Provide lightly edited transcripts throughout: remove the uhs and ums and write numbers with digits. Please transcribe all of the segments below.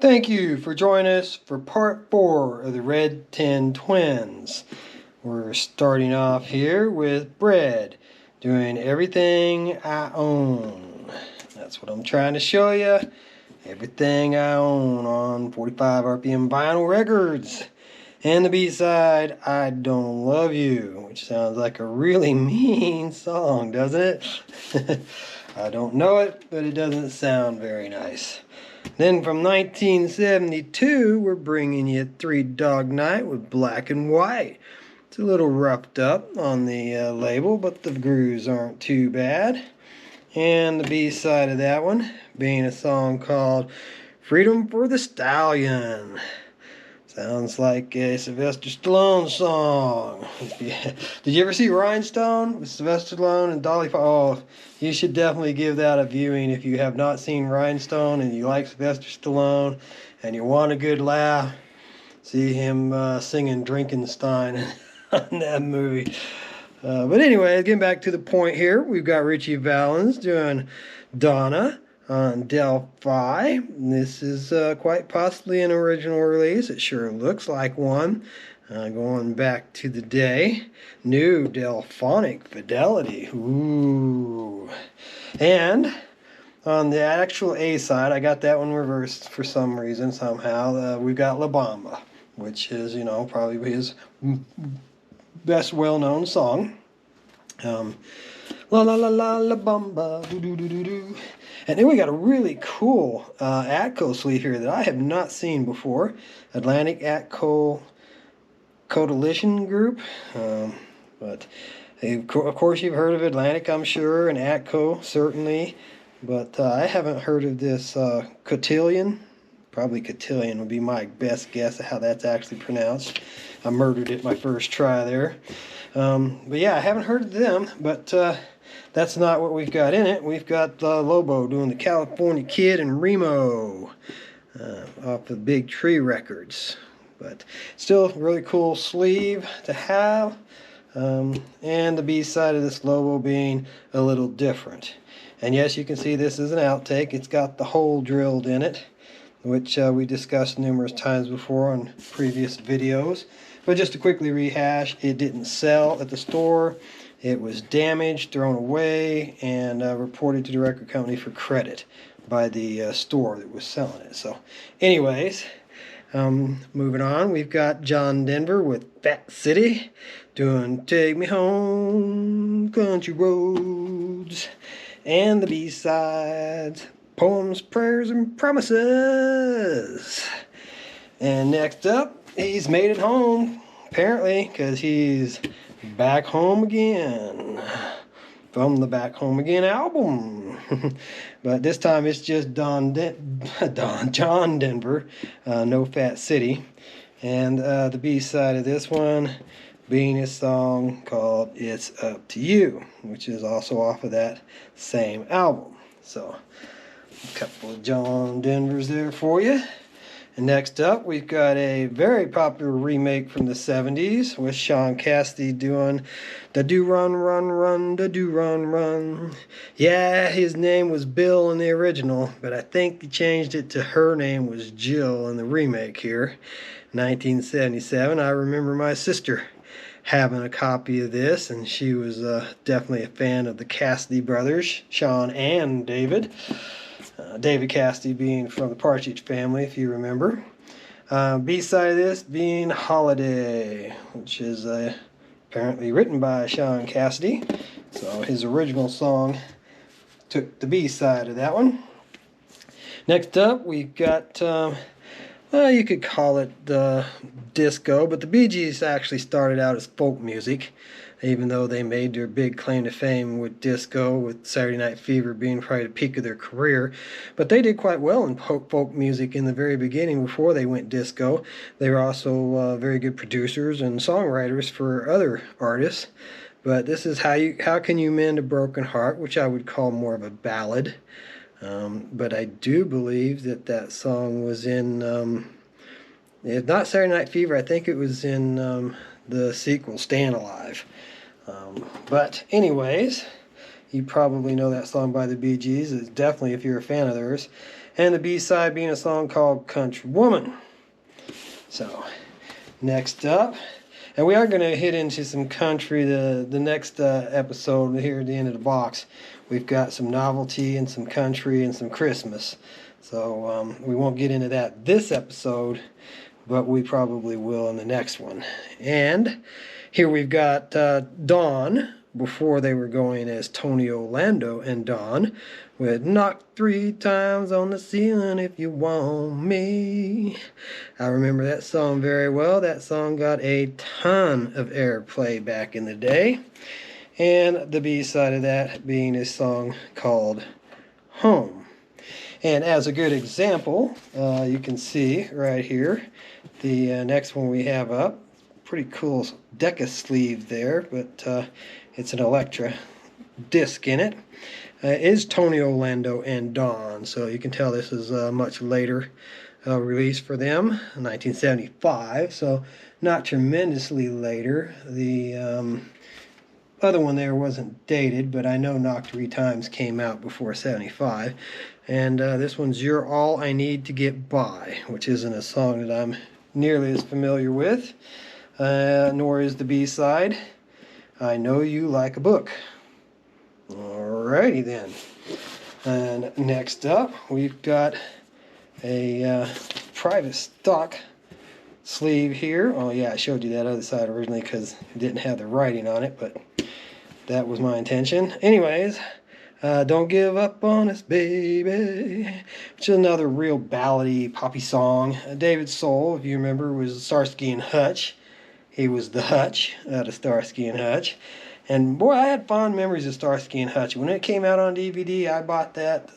Thank you for joining us for part 4 of the Red 10 Twins. We're starting off here with Bread, doing Everything I Own. That's what I'm trying to show you. Everything I own on 45 RPM vinyl records. And the B-side, I Don't Love You, which sounds like a really mean song, doesn't it? I don't know it, but it doesn't sound very nice. Then from 1972, we're bringing you Three Dog Night with Black and White. It's a little roughed up on the label, but the grooves aren't too bad. And the B-side of that one being a song called Freedom for the Stallion. Sounds like a Sylvester Stallone song. Did you ever see Rhinestone with Sylvester Stallone and Dolly Parton? Oh, you should definitely give that a viewing if you have not seen Rhinestone and you like Sylvester Stallone and you want a good laugh. See him singing Drinkenstein on that movie. But anyway, getting back to the point here, we've got Richie Valens doing Donna on Delphi. This is quite possibly an original release. It sure looks like one. Going back to the day. New Delphonic Fidelity. Ooh. And on the actual A side, I got that one reversed for some reason, somehow. We've got La Bamba, which is, probably his best well-known song. La la la la la bamba, do do do do do. And then we got a really cool Atco sleeve here that I have not seen before. Atlantic Atco Coalition Group. But of course you've heard of Atlantic, I'm sure, and Atco certainly. But I haven't heard of this cotillion. Probably cotillion would be my best guess at how that's actually pronounced. I murdered it my first try there. But yeah, I haven't heard of them, but that's not what we've got in it. We've got Lobo doing the California Kid and Remo off of Big Tree Records. But still really cool sleeve to have. And the B-side of this Lobo being a little different. And yes, you can see this is an outtake. It's got the hole drilled in it, which we discussed numerous times before on previous videos. But just to quickly rehash, it didn't sell at the store. It was damaged, thrown away, and reported to the record company for credit by the store that was selling it. So anyways, moving on, we've got John Denver with Fat City doing Take Me Home, Country Roads. And the B-sides, Poems, Prayers, and Promises. And next up, he's made it home, apparently, because he's back home again from the Back Home Again album. But this time it's just John Denver, No Fat City. And the B-side of this one being a song called It's Up to You, which is also off of that same album. So a couple of John Denvers there for you. And next up, we've got a very popular remake from the 70s with Sean Cassidy doing Da Do Run Run Run, Da Do Run Run. Yeah, his name was Bill in the original, but I think he changed it to her name was Jill in the remake here. 1977. I remember my sister having a copy of this, and she was definitely a fan of the Cassidy brothers, Sean and David. David Cassidy being from the Partridge Family, if you remember. B-side of this being Holiday, which is apparently written by Sean Cassidy. So his original song took the B-side of that one. Next up, we've got, well, you could call it disco, but the Bee Gees actually started out as folk music, even though they made their big claim to fame with disco, with Saturday Night Fever being probably the peak of their career. But they did quite well in folk music in the very beginning before they went disco. They were also very good producers and songwriters for other artists. But this is How Can You Mend a Broken Heart, which I would call more of a ballad. But I do believe that song was in, if not Saturday Night Fever, I think it was in the sequel, Stayin' Alive. But anyways, you probably know that song by the Bee Gees. It's definitely if you're a fan of theirs. and the B-side being a song called Country Woman. So, next up, and we are going to hit into some country the next episode here at the end of the box. We've got some novelty and some country and some Christmas. So we won't get into that this episode, but we probably will in the next one. And here we've got Dawn, before they were going as Tony Orlando and Dawn, with Knock 3 times on the ceiling if you want me. I remember that song very well. That song got a ton of airplay back in the day. And the B-side of that being a song called Home. And as a good example, you can see right here, the next one we have up, pretty cool Decca sleeve there, but it's an Electra disc in it. Is Tony Orlando and Dawn, so you can tell this is a much later release for them, 1975, so not tremendously later. The other one there wasn't dated, but I know Knock 3 Times came out before 75. And this one's You're All I Need to Get By, which isn't a song that I'm nearly as familiar with, nor is the B-side, I Know You Like a Book. Alrighty then. And next up, we've got a private stock sleeve here. Oh yeah, I showed you that other side originally because it didn't have the writing on it, but that was my intention. Anyways, Don't Give Up on Us, Baby, which is another real ballady, poppy song. David Soul, if you remember, was Starsky and Hutch. He was the Hutch out of Starsky and Hutch. And boy, I had fond memories of Starsky and Hutch. When it came out on DVD, I bought that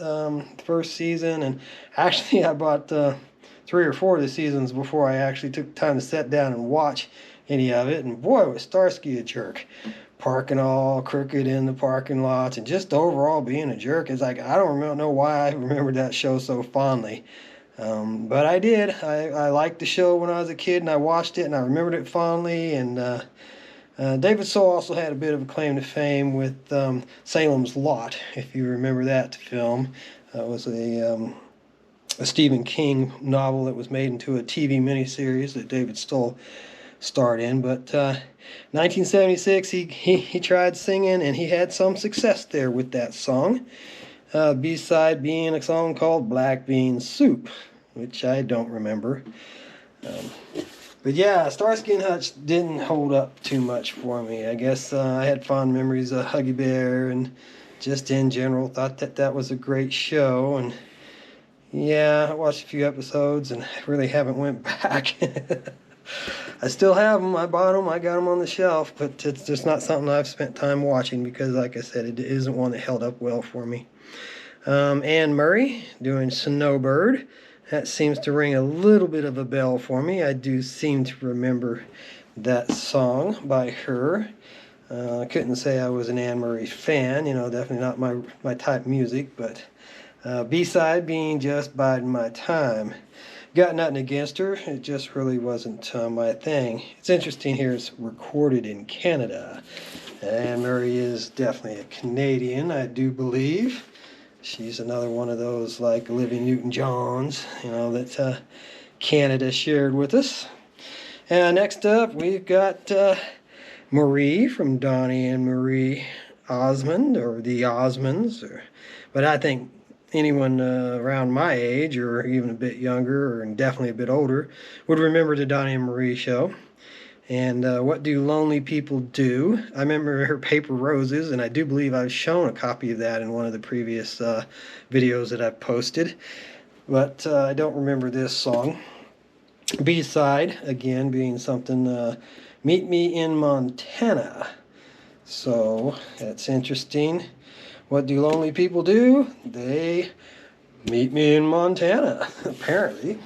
first season, and actually I bought 3 or 4 of the seasons before I actually took time to sit down and watch any of it. And boy, was Starsky a jerk. Parking all crooked in the parking lots and just overall being a jerk. It's like, I don't know why I remembered that show so fondly. But I did. I liked the show when I was a kid, and I watched it, and I remembered it fondly. And David Soul also had a bit of a claim to fame with Salem's Lot, if you remember that film. It was a Stephen King novel that was made into a TV miniseries that David Soul starred in. But 1976, he tried singing, and he had some success there with that song. B-side being a song called Black Bean Soup, which I don't remember. But yeah, Starsky and Hutch didn't hold up too much for me. I guess I had fond memories of Huggy Bear, and just in general thought that was a great show. And yeah, I watched a few episodes and really haven't went back. I still have them. I bought them. I got them on the shelf, but it's just not something I've spent time watching because, like I said, it isn't one that held up well for me. Anne Murray doing Snowbird. That seems to ring a little bit of a bell for me. I do seem to remember that song by her. I couldn't say I was an Anne Murray fan, definitely not my type of music, but B-side being Just Biding My Time. Got nothing against her, it just really wasn't my thing. It's interesting here, it's recorded in Canada. Anne Murray is definitely a Canadian, I do believe. She's another one of those like Olivia Newton-Johns, that Canada shared with us. And next up, we've got Marie from Donnie and Marie Osmond, or the Osmonds. But I think anyone around my age, or even a bit younger, or definitely a bit older, would remember the Donnie and Marie show. And What Do Lonely People Do? I remember her Paper Roses, and I do believe I've shown a copy of that in one of the previous videos that I've posted. But I don't remember this song. B-side, again, being something, Meet Me in Montana. So, that's interesting. What do lonely people do? They meet me in Montana, apparently.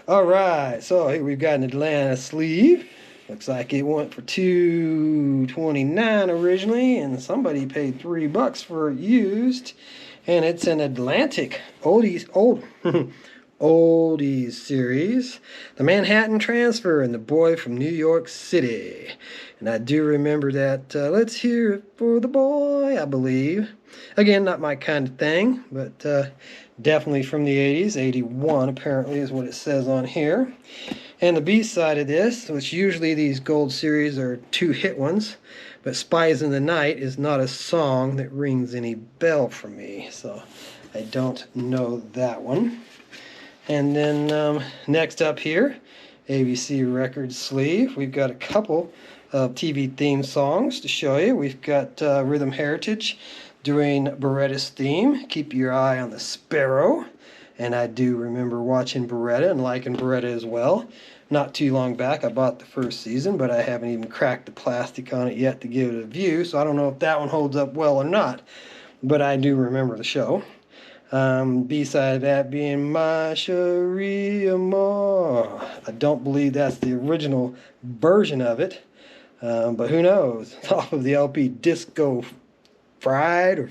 Alright, so here we've got an Atlanta sleeve. Looks like it went for $2.29 originally, and somebody paid $3 for it used. And it's an Atlantic oldies series. The Manhattan Transfer and The Boy from New York City. And I do remember that, Let's Hear It for the Boy, I believe. Again, not my kind of thing, but definitely from the 80s. 81 apparently is what it says on here. And the B-side of this, which usually these gold series are 2-hit ones, but Spies in the Night is not a song that rings any bell for me, so I don't know that one. And then next up here, ABC Records sleeve, we've got a couple of TV theme songs to show you. We've got Rhythm Heritage doing Beretta's theme, Keep Your Eye on the Sparrow. And I do remember watching Beretta and liking Beretta as well. Not too long back, I bought the first season, but I haven't even cracked the plastic on it yet to give it a view, so I don't know if that one holds up well or not. But I do remember the show. B-side of that being My Cherie Amour. I don't believe that's the original version of it, but who knows? It's off of the LP Disco Fried.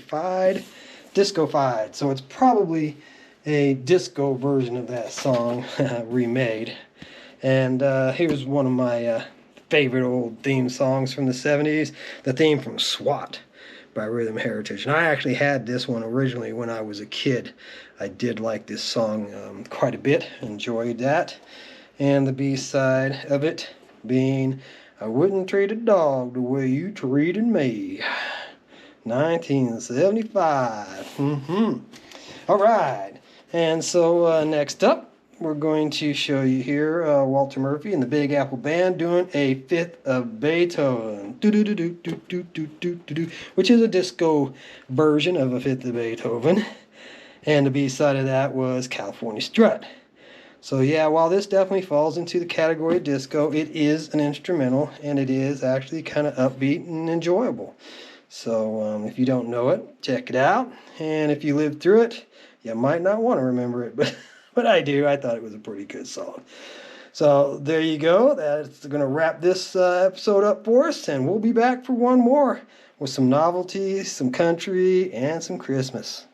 Disco Fied. So it's probably a disco version of that song remade. And here's one of my favorite old theme songs from the 70s, the theme from SWAT by Rhythm Heritage. And I actually had this one originally when I was a kid. I did like this song quite a bit, enjoyed that. And the B-side of it being I Wouldn't Treat a Dog the Way You Treated Me. 1975. All right. And so next up, we're going to show you here Walter Murphy and the Big Apple Band doing a Fifth of Beethoven, which is a disco version of a Fifth of Beethoven. And the B-side of that was California Strut. So yeah, while this definitely falls into the category of disco, it is an instrumental, and it is actually kind of upbeat and enjoyable. So if you don't know it, check it out. And if you lived through it, you might not want to remember it, but I do. I thought it was a pretty good song. So there you go. That's going to wrap this episode up for us, and we'll be back for one more with some novelties, some country, and some Christmas.